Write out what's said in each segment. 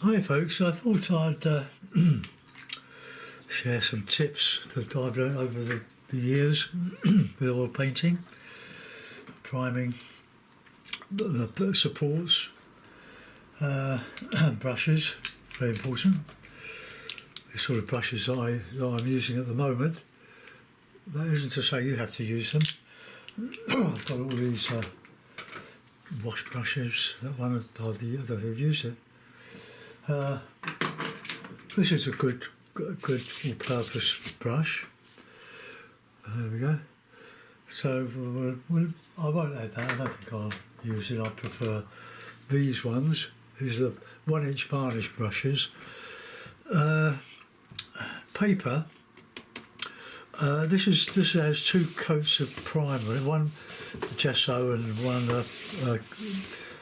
Hi folks, I thought I'd share some tips that I've learned over the years with oil painting, priming, supports, brushes, very important. The sort of brushes that I'm using at the moment. That isn't to say you have to use them. I've got all these wash brushes. That one I don't think I've used it. This is a good all-purpose brush. There we go. So I won't add that. I don't think I'll use it. I prefer these ones. These are the 1-inch varnish brushes. Paper. This has 2 coats of primer. One gesso and one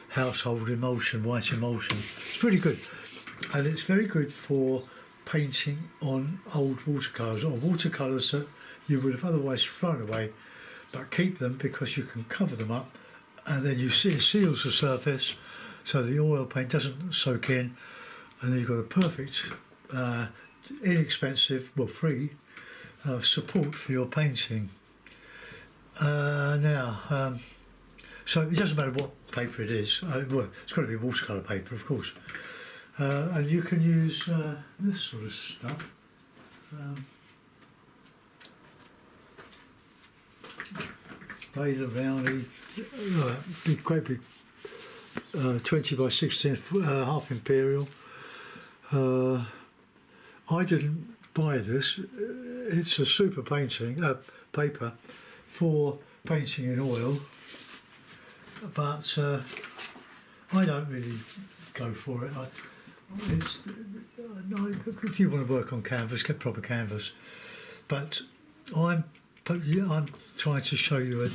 household emulsion, white emulsion. It's pretty good. And it's very good for painting on old watercolours, or watercolours that you would have otherwise thrown away, but keep them because you can cover them up, and then you see it seals the surface so the oil paint doesn't soak in, and then you've got a perfect, inexpensive, well free, support for your painting. So it doesn't matter what paper it is. Well, it's got to be watercolour paper, of course. And you can use this sort of stuff. Made around great big 20 by 16, half imperial. I didn't buy this. It's a super painting paper for painting in oil, but I don't really go for it. If you want to work on canvas, get proper canvas. But I'm trying to show you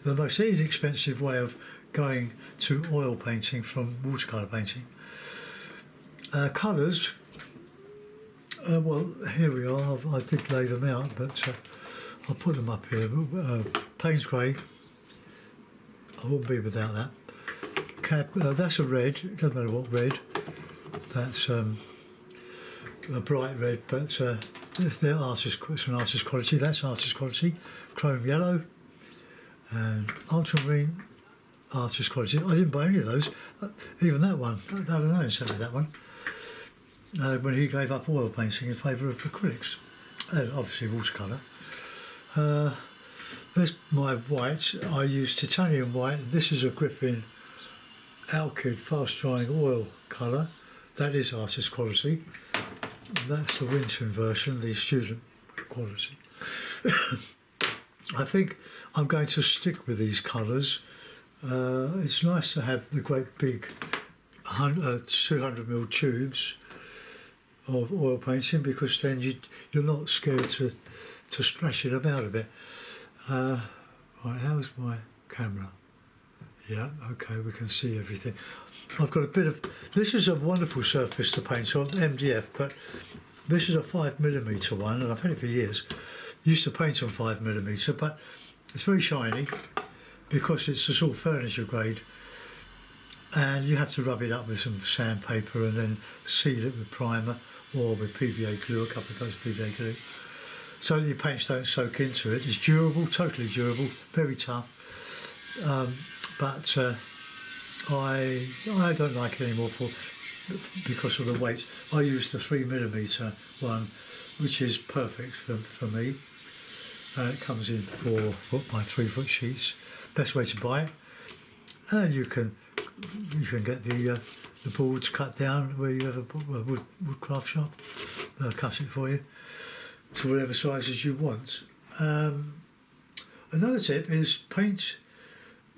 the most inexpensive way of going to oil painting from watercolour painting. Colours. Well, here we are. I did lay them out, but I'll put them up here. Payne's grey. I wouldn't be without that. That's a red. It doesn't matter what red. That's a bright red, but they're artist quality. That's artist quality. Chrome yellow and ultramarine, artist quality. I didn't buy any of those. Even that one. I don't know. Sent me that one when he gave up oil painting in favour of acrylics. Obviously watercolour. There's my white. I use titanium white. This is a Griffin Alkyd fast drying oil colour. That is artist quality. That's the Winton version, the student quality. I think I'm going to stick with these colours. It's nice to have the great big 200ml tubes of oil painting, because then you're not scared to splash it about a bit. Right, how's my camera? Yeah, okay, we can see everything. I've got a bit of, this is a wonderful surface to paint on, MDF, but this is a 5mm one, and I've had it for years. Used to paint on 5mm, but it's very shiny because it's a sort of furniture grade, and you have to rub it up with some sandpaper and then seal it with primer or with PVA glue, a couple of those PVA glue, so that your paints don't soak into it. It's durable, totally durable, very tough. But I don't like it anymore because of the weight. I use the 3mm one, which is perfect for me. It comes in 4-foot by 3-foot sheets. Best way to buy it. And you can get the boards cut down where you have a woodcraft shop. They'll cut it for you to whatever sizes you want. Another tip is paint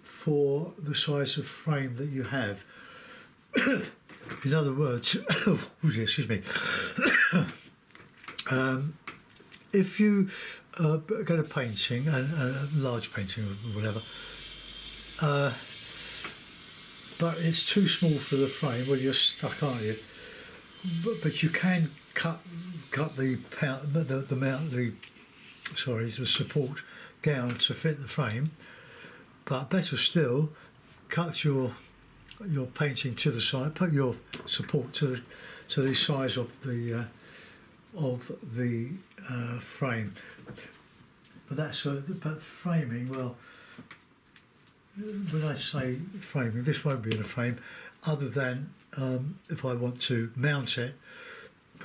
for the size of frame that you have. In other words, excuse me. If you get a painting, a large painting or whatever, but it's too small for the frame, well, you're stuck, aren't you? But you can cut the support down to fit the frame. But better still, cut your your painting to the side, put your support to the size of the frame. But that's but framing. Well, when I say framing, this won't be in a frame, other than if I want to mount it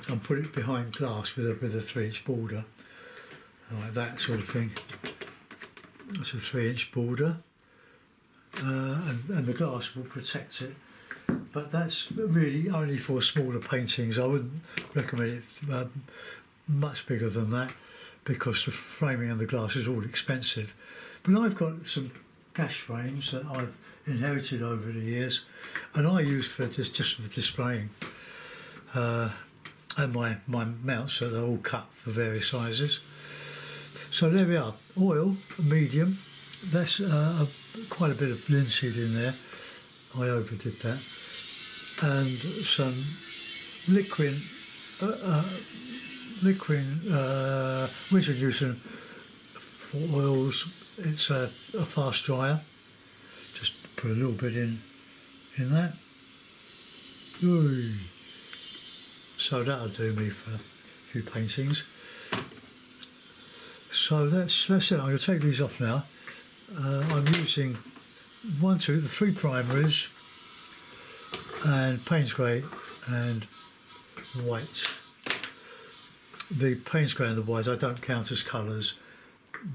and put it behind glass with a 3-inch border, like that sort of thing. That's a 3-inch border, and the glass will protect it. But that's really only for smaller paintings. I wouldn't recommend it much bigger than that, because the framing and the glass is all expensive. But I've got some gash frames that I've inherited over the years, and I use for just for displaying. And my mounts that are all cut for various sizes. So there we are. Oil, medium. That's quite a bit of linseed in there. I overdid that. And some liquid winter juicing for oils. It's a fast dryer. Just put a little bit in that. Ooh. So that'll do me for a few paintings. So that's it. I'm going to take these off now. I'm using 3 primaries and Payne's grey and white. The Payne's grey and the white I don't count as colours.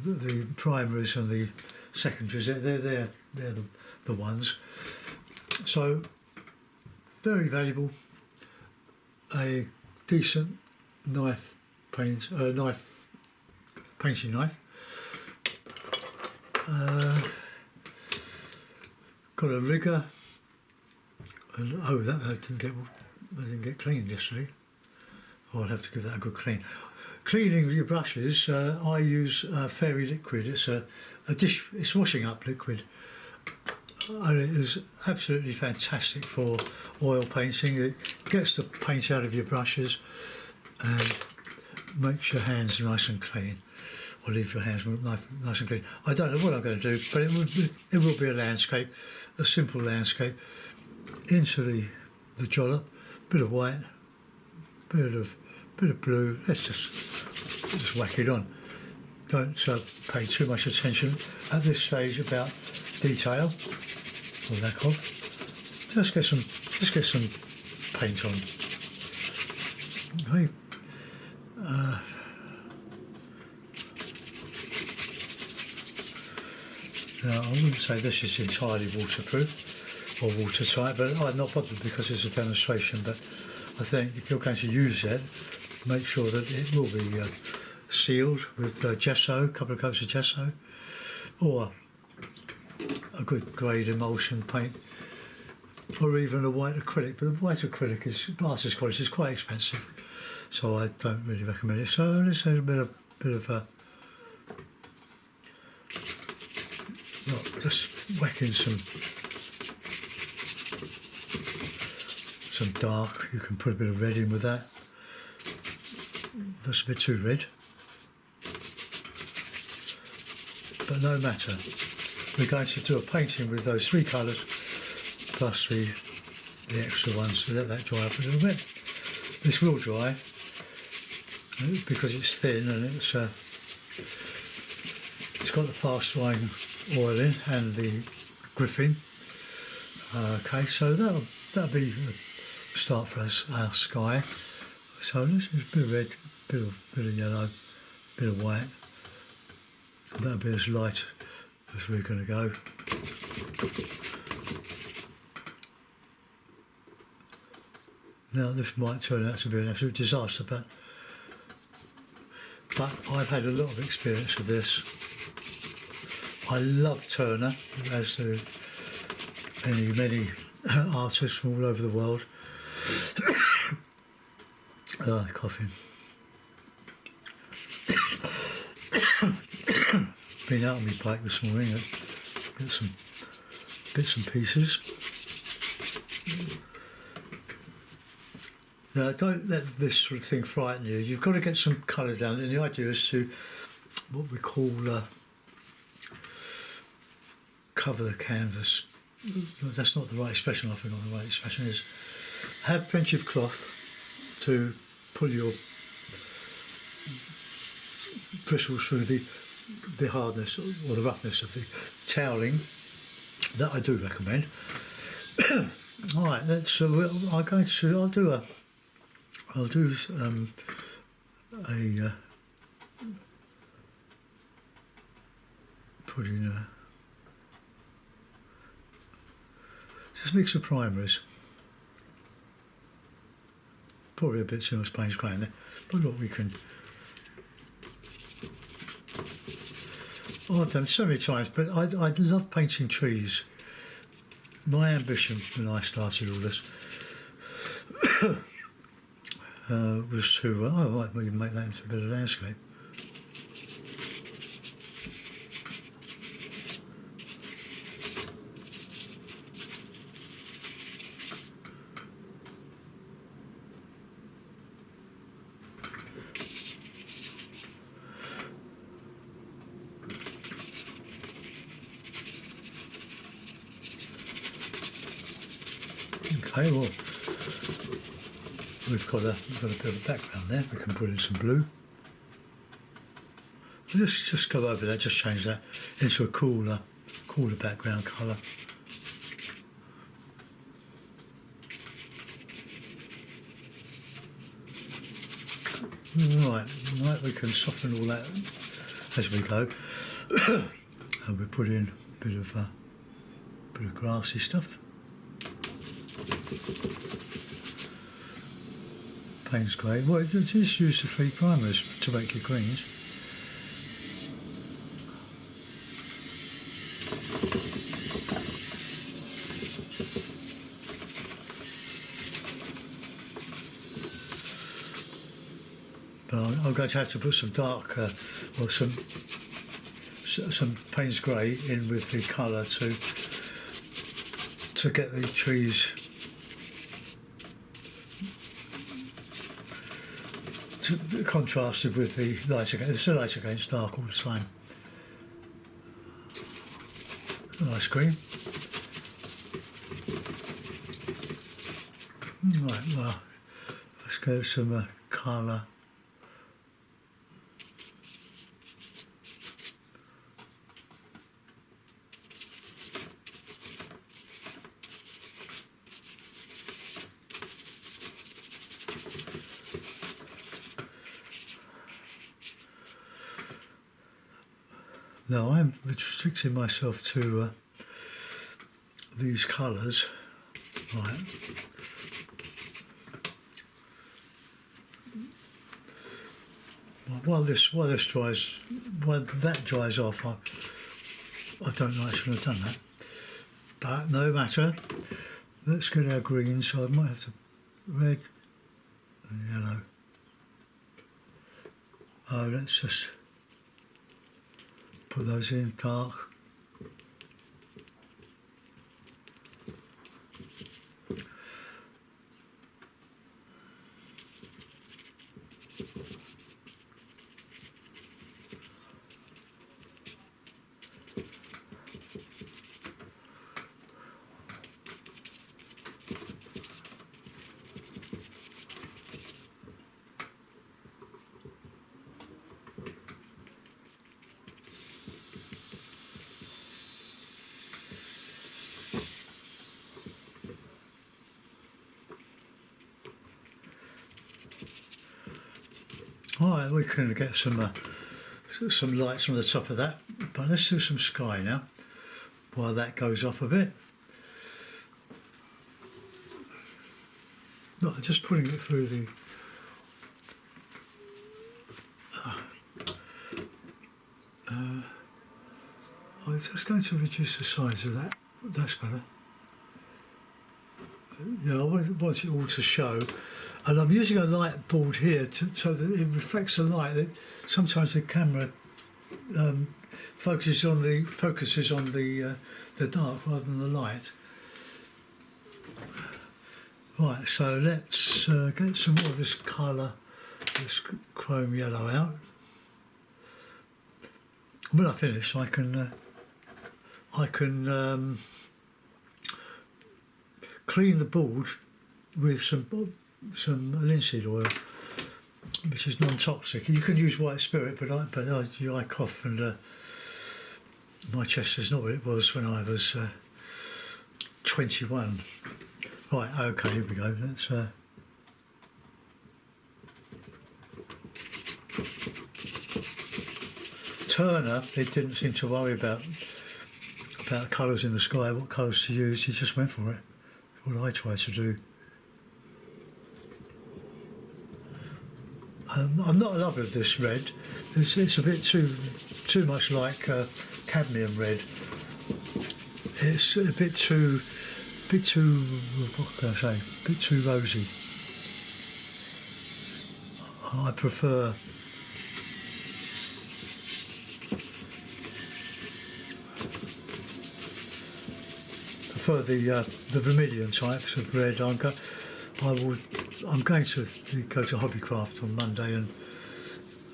The primaries and the secondaries, they're the ones. So very valuable. A decent painting knife. Got a rigger. And, that didn't get cleaned yesterday. I'll have to give that a good clean. Cleaning your brushes, I use Fairy liquid. It's it's washing up liquid, and it is absolutely fantastic for oil painting. It gets the paint out of your brushes and makes your hands nice and clean, or leaves your hands nice and clean. I don't know what I'm going to do, but it will be a landscape, a simple landscape. Into the jollop, bit of white, bit of blue. Let's just whack it on. Don't pay too much attention at this stage about detail or lack of. Just get some paint on. Okay. Now I wouldn't say this is entirely waterproof or watertight, but I'm not bothered because it's a demonstration. But I think if you're going to use it, make sure that it will be sealed with gesso, a couple of coats of gesso, or a good grade emulsion paint, or even a white acrylic. But the white acrylic is artist quality, is quite expensive, so I don't really recommend it. So let's have a bit of just whacking some dark. You can put a bit of red in with that. That's a bit too red, but no matter. We're going to do a painting with those 3 colours plus the extra ones. So let that dry up a little bit. This will dry because it's thin and it's got the fast drying oil in and the griffin. Okay, so that'll be a start for our sky. So this is a bit of red, bit of yellow, bit of white. That'll be as light as we're going to go. Now this might turn out to be an absolute disaster, but I've had a lot of experience with this. I love Turner, as do many artists from all over the world. Coughing. Been out on my bike this morning, get some bits and pieces. Now, don't let this sort of thing frighten you. You've got to get some colour down, and the idea is to what we call cover the canvas that's not the right expression. I think the right expression is have plenty of cloth to pull your bristles through the hardness or the roughness of the toweling. That I do recommend. All right, let's. I'll do a put in just mix the primers. Probably a bit too much Payne's grey in there, but look, we can. I've done it so many times, but I love painting trees. My ambition when I started all this was to, I might even make that into a bit of landscape. Okay, well, we've got a bit of a background there. We can put in some blue. Just go over that. Just change that into a cooler background colour. Right, we can soften all that as we go. And we put in a bit of grassy stuff. Payne's grey. Well, just use the 3 primers to make your greens. But I'm going to have to put some dark or some Payne's grey in with the colour to get the trees contrasted with the light against dark all the same. Nice green. Right, well, let's go some colour. Now I'm restricting myself to these colours, right? While that dries off, I don't know I should have done that, but no matter. Let's get our green. So I might have to red and yellow. Oh, let's just put those in dark. Alright, we can get some lights on the top of that, but let's do some sky now while that goes off a bit. Not just putting it through the I'm just going to reduce the size of that. That's better. Yeah, I want it all to show, and I'm using a light board here so that it reflects the light. That sometimes the camera focuses on the dark rather than the light. Right, so let's get some more of this colour, this chrome yellow out. When I finish, I can clean the board with some linseed oil, which is non-toxic. You can use white spirit, but I cough, and my chest is not what it was when I was 21. Right, okay, here we go. Let's Turner, he didn't seem to worry about colours in the sky, what colours to use. He just went for it. What I try to do. I'm not a lover of this red. It's a bit too much like cadmium red. It's a bit too, what can I say? A bit too rosy. I prefer the vermilion types of red. I'm going to go to Hobbycraft on Monday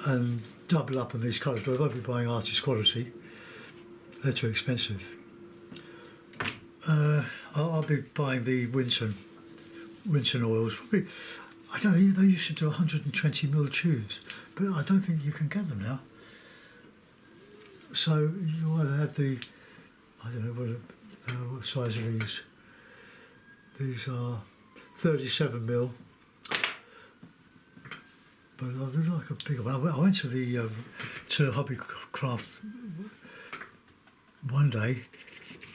and double up on these colours, but I won't be buying artist quality. They're too expensive. I'll be buying the Winton oils. Probably, I don't know, they used to do 120ml tubes, but I don't think you can get them now. So you either have the, I don't know what size are these. These are 37ml, but I would like a bigger one. I went to Hobbycraft one day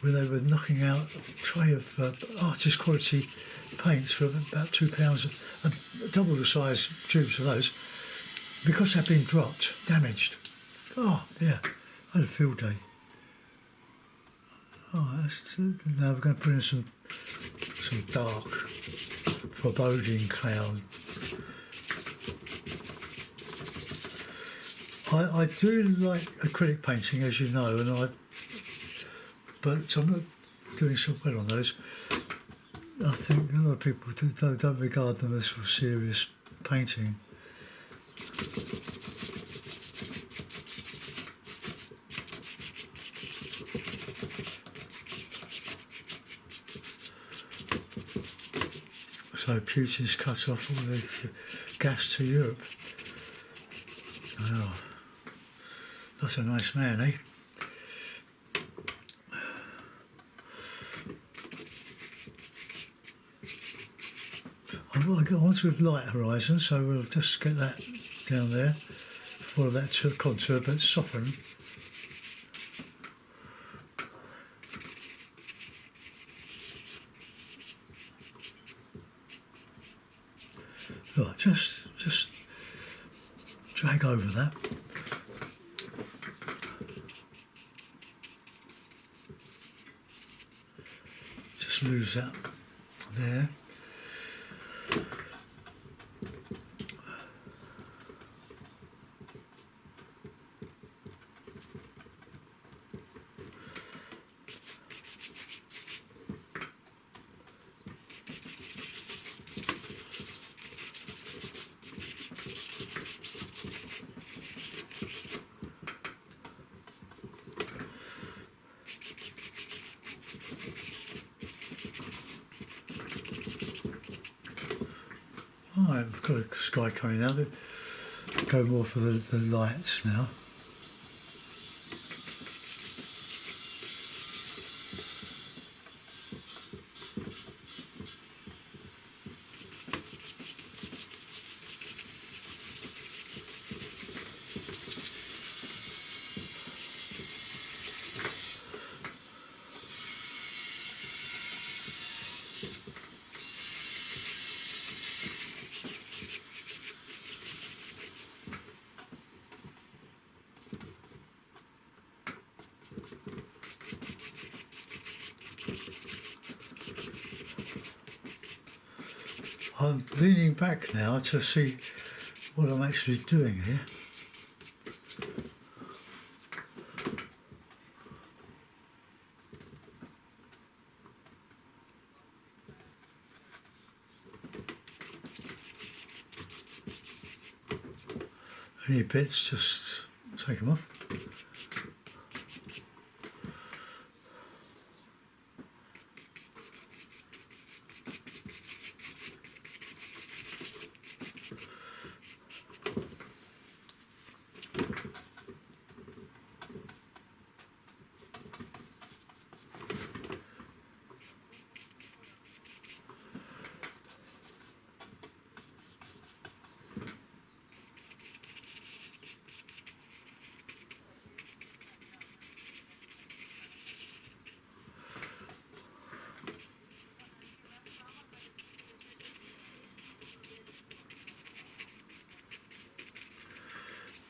where they were knocking out a tray of artist quality paints for about £2, and double the size tubes of those, because they've been dropped, damaged. Oh yeah, I had a field day. Oh, now we're going to put in some dark, foreboding cloud. I do like acrylic painting, as you know, but I'm not doing so well on those. I think a lot of people don't regard them as serious painting. So Putin's cut off all the gas to Europe. Oh, that's a nice man, eh? I want with light horizon, so we'll just get that down there, follow that contour, but soften. Right, just drag over that. Just lose that there. Right, we've got a sky coming out. Go more for the lights now. I'm leaning back now to see what I'm actually doing here. Any bits, just take them off.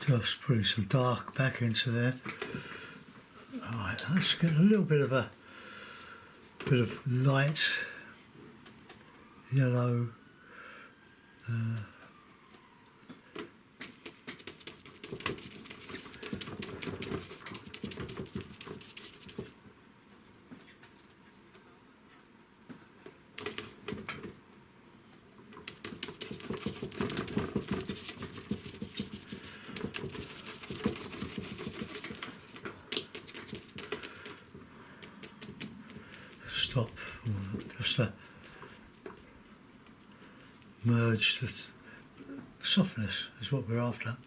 Just putting some dark back into there. Alright, let's get a little bit of light yellow. Stop, just merge the softness is what we're after.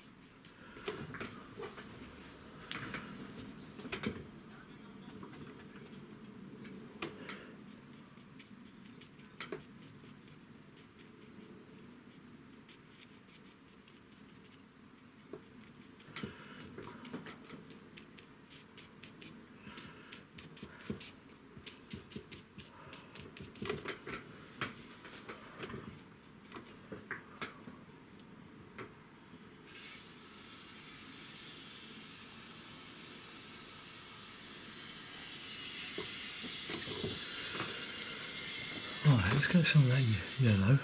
Right, let's get some of that yellow.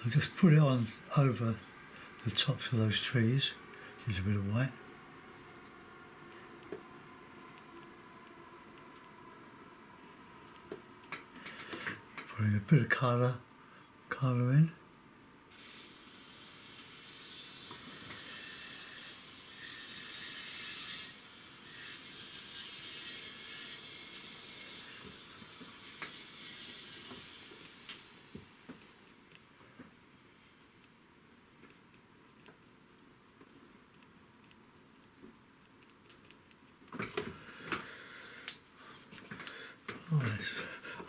I'll just put it on over the tops of those trees. Use a bit of white. Putting a bit of colour in.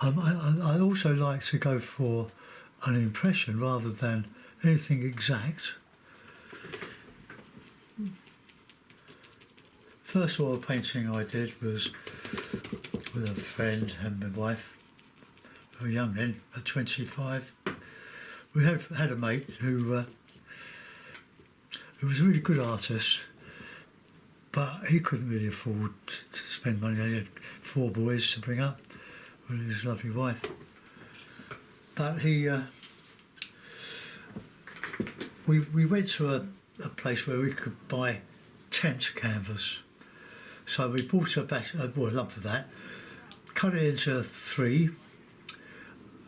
I also like to go for an impression rather than anything exact. First oil painting I did was with a friend and my wife. We were young then, at 25. We had a mate who was a really good artist, but he couldn't really afford to spend money. He had 4 boys to bring up with his lovely wife. But we went to a place where we could buy tent canvas. So we bought a lump of that, cut it into 3,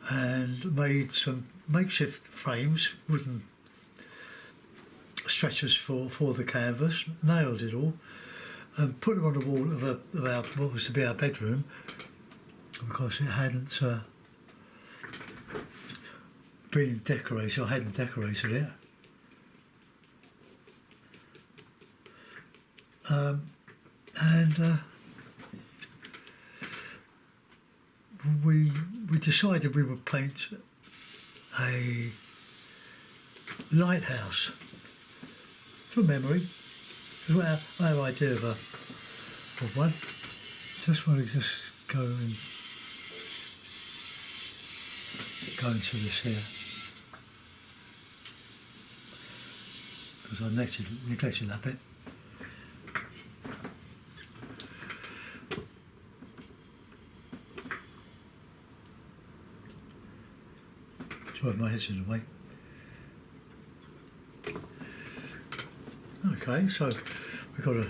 and made some makeshift frames, wooden stretchers for the canvas, nailed it all, and put them on the wall of our what was to be our bedroom, because it hadn't been decorated. I hadn't decorated it. We decided we would paint a lighthouse from memory. It was our idea of one. Just want to go into this here, because I neglected that bit. Drive my head in the way. Okay, so we've got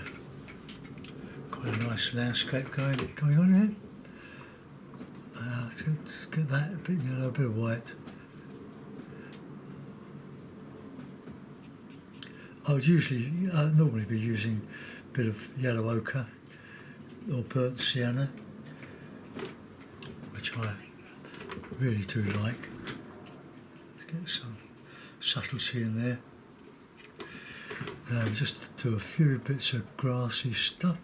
quite a nice landscape going on here. Let's get that, a bit yellow, a bit of white. I would normally be using a bit of yellow ochre or burnt sienna, which I really do like. Let's get some subtlety in there. Just do a few bits of grassy stuff.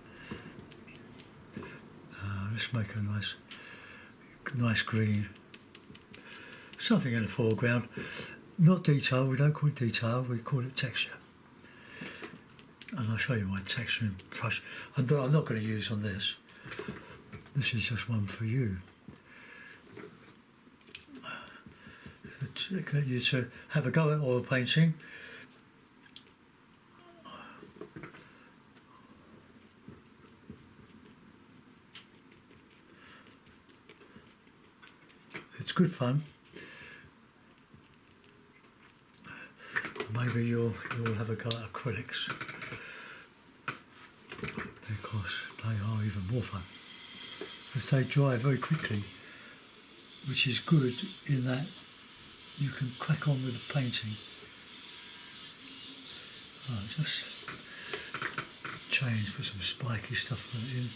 Let's make a nice green. Something in the foreground. Not detail, we don't call it detail, we call it texture. And I'll show you my texturing brush. I'm not going to use on this. This is just one for you. To get you to have a go at oil painting. good fun. Maybe you'll have a go at acrylics, because they are even more fun, because they dry very quickly, which is good in that you can crack on with the painting. Right, just change, put some spiky stuff in.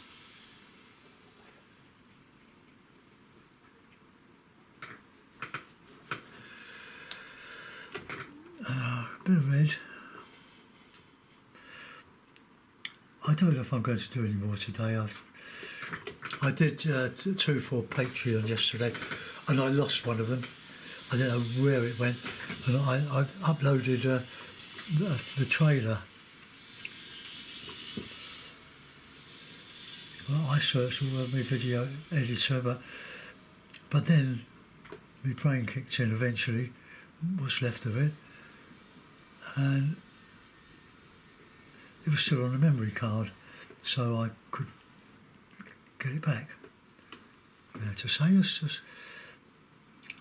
A bit of red. I don't know if I'm going to do any more today. I did two for Patreon yesterday, and I lost one of them. I don't know where it went, and I uploaded the trailer. Well, I searched all of my video editor, but then my brain kicked in eventually, what's left of it, and it was still on a memory card, so I could get it back. Now to say,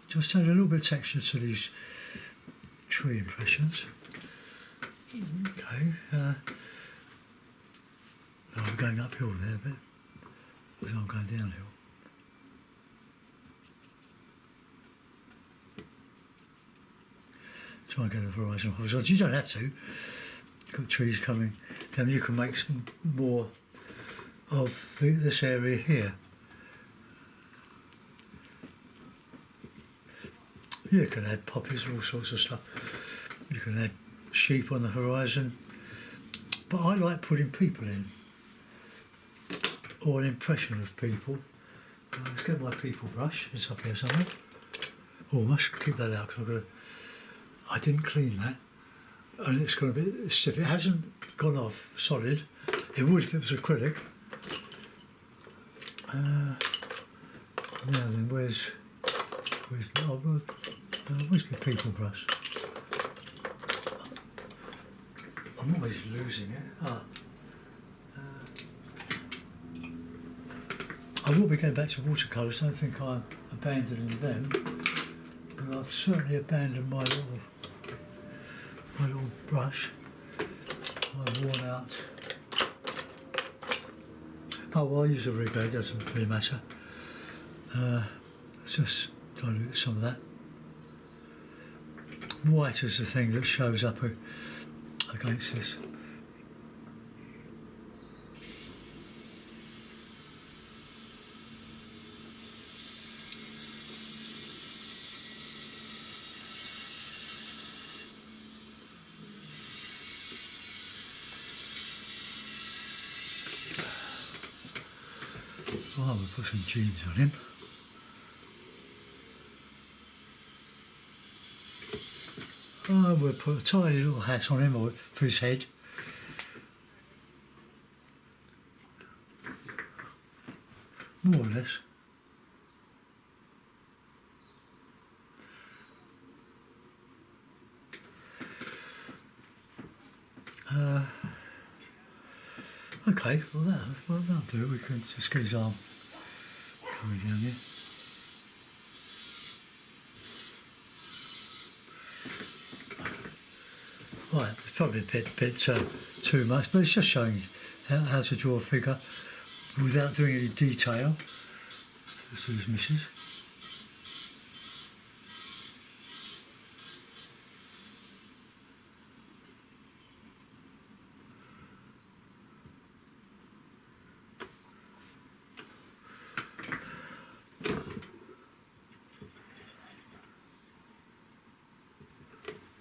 just add a little bit of texture to these tree impressions. Okay, I'm going uphill there a bit, because I'm going downhill. Try and get the horizon horizons. You don't have to. You've got trees coming. Then you can make some more of this area here. You can add poppies, all sorts of stuff. You can add sheep on the horizon. But I like putting people in, or an impression of people. Let's get my people brush. It's up here somewhere. Oh, I must keep that out, because I didn't clean that, and it's going to be stiff. It hasn't gone off solid. It would if it was acrylic. Now then, where's my people brush? I'm always losing it. I will be going back to watercolours. I don't think I'm abandoning them, but I've certainly abandoned my little brush. I've worn out. Oh, well, I'll use a rig, it doesn't really matter. Let's just dilute some of that. White is the thing that shows up against this. Oh, we'll put some jeans on him. Oh, we'll put a tiny little hat on him, for his head. More or less. Okay, well that'll do. We can just get his arm coming down here. Right, it's probably a bit too much, but it's just showing how to draw a figure without doing any detail. This is Mrs.